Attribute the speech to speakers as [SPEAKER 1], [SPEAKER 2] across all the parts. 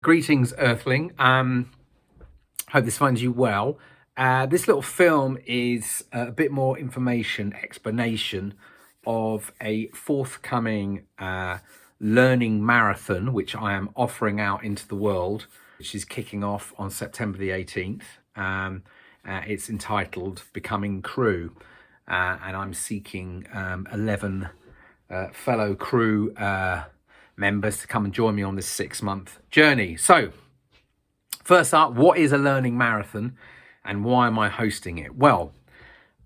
[SPEAKER 1] Greetings, Earthling. Hope this finds you well. This little film is a bit more information, explanation of a forthcoming learning marathon, which I am offering out into the world, which is kicking off on September the 18th. It's entitled Becoming Crew, and I'm seeking 11 fellow crew members to come and join me on this 6-month journey. So, first up, what is a learning marathon and why am I hosting it? Well,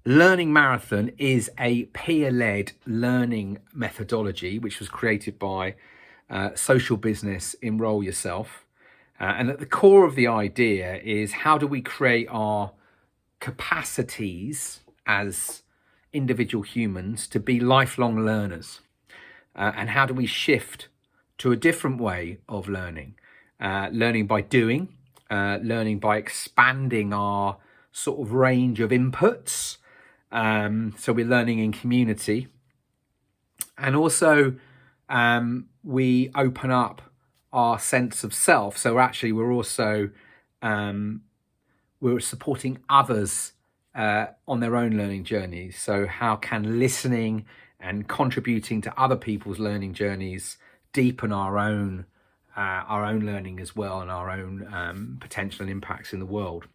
[SPEAKER 1] Learning Marathon is a peer-led learning methodology which was created by Social Business Enroll Yourself. And at the core of the idea is how do we create our capacities as individual humans to be lifelong learners? And how do we shift to a different way of learning? Learning by doing, learning by expanding our sort of range of inputs. So we're learning in community. And also we open up our sense of self. So actually we're also we're supporting others on their own learning journeys. So how can listening and contributing to other people's learning journeys deepen our own learning as well, and our own potential and impacts in the world?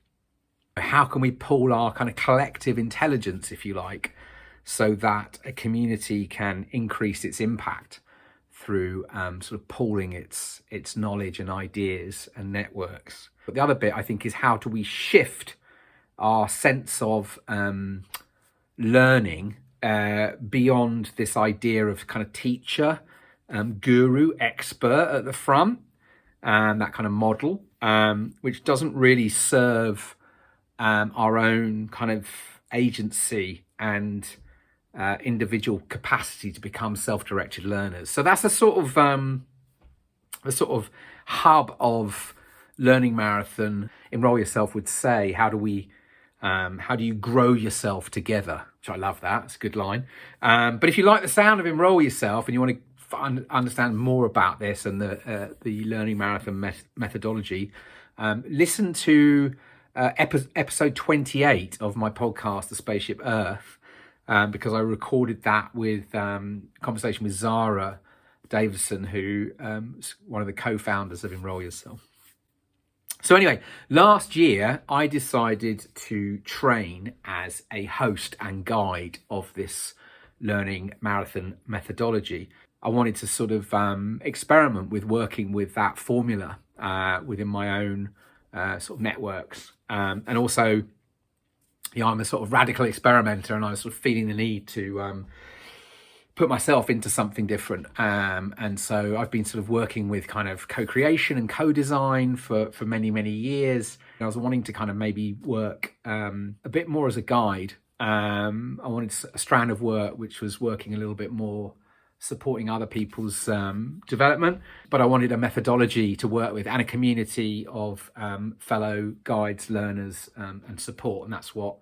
[SPEAKER 1] How can we pool our kind of collective intelligence, if you like, so that a community can increase its impact through sort of pooling its knowledge and ideas and networks? But the other bit, I think, is how do we shift our sense of learning beyond this idea of kind of teacher, guru, expert at the front, that kind of model, which doesn't really serve our own kind of agency and individual capacity to become self-directed learners. So that's a sort of hub of Learning Marathon. Enroll Yourself would say, how do you grow yourself together? Which I love that. It's a good line. But if you like the sound of Enroll Yourself and you want to understand more about this and the Learning Marathon methodology, listen to episode 28 of my podcast, The Spaceship Earth, because I recorded that with conversation with Zara Davison, who is one of the co-founders of Enroll Yourself. So anyway, last year I decided to train as a host and guide of this Learning Marathon methodology. I wanted to sort of experiment with working with that formula within my own sort of networks. And also, I'm a sort of radical experimenter, and I was sort of feeling the need to put myself into something different. And so I've been sort of working with kind of co-creation and co-design for many, many years. And I was wanting to kind of maybe work a bit more as a guide. I wanted a strand of work which was working a little bit more supporting other people's development, but I wanted a methodology to work with and a community of fellow guides, learners, and support. And that's what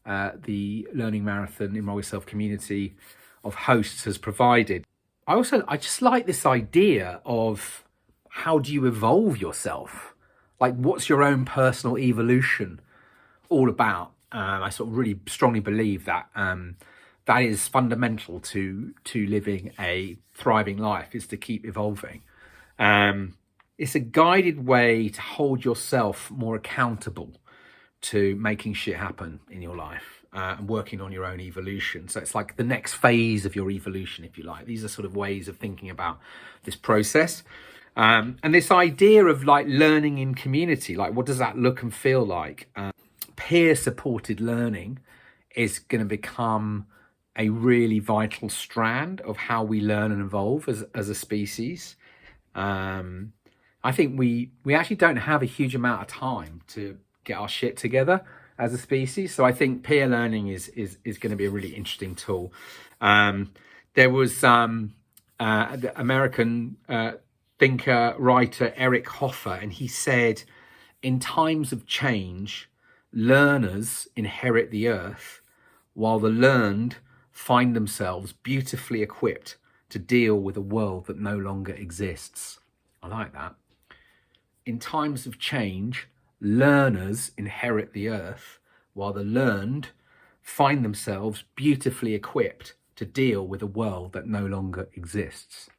[SPEAKER 1] the Learning Marathon Enroll Yourself community of hosts has provided. I just like this idea of how do you evolve yourself? Like, what's your own personal evolution all about? I sort of really strongly believe that that is fundamental to living a thriving life, is to keep evolving. It's a guided way to hold yourself more accountable to making shit happen in your life and working on your own evolution. So it's like the next phase of your evolution, if you like. These are sort of ways of thinking about this process. And this idea of like learning in community, like what does that look and feel like? Peer-supported learning is going to become a really vital strand of how we learn and evolve as a species. I think we actually don't have a huge amount of time to get our shit together as a species. So I think peer learning is going to be a really interesting tool. There was the American thinker, writer Eric Hoffer, and he said, in times of change, learners inherit the earth, while the learned find themselves beautifully equipped to deal with a world that no longer exists. I like that. in times of change, learners inherit the earth, while the learned find themselves beautifully equipped to deal with a world that no longer exists.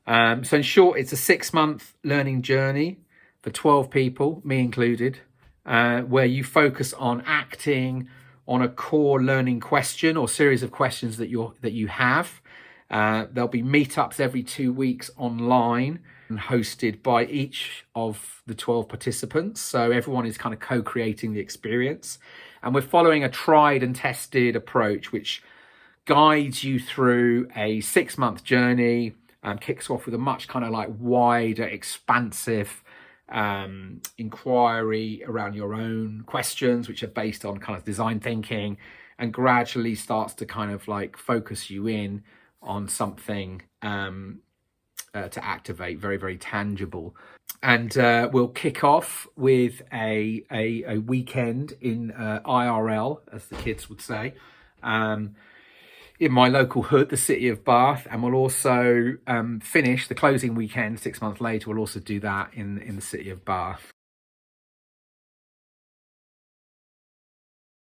[SPEAKER 1] So in short, it's a 6-month learning journey for 12 people, me included, where you focus on acting on a core learning question or series of questions that you have. There'll be meetups every 2 weeks online and hosted by each of the 12 participants. So everyone is kind of co-creating the experience. And we're following a tried and tested approach, which guides you through a 6-month journey, kicks off with a much kind of like wider, expansive inquiry around your own questions, which are based on kind of design thinking, and gradually starts to kind of like focus you in on something to activate, very, very tangible. And we'll kick off with a weekend in IRL, as the kids would say, in my local hood, the city of Bath, and we'll also finish the closing weekend 6 months later. We'll also do that in the city of Bath.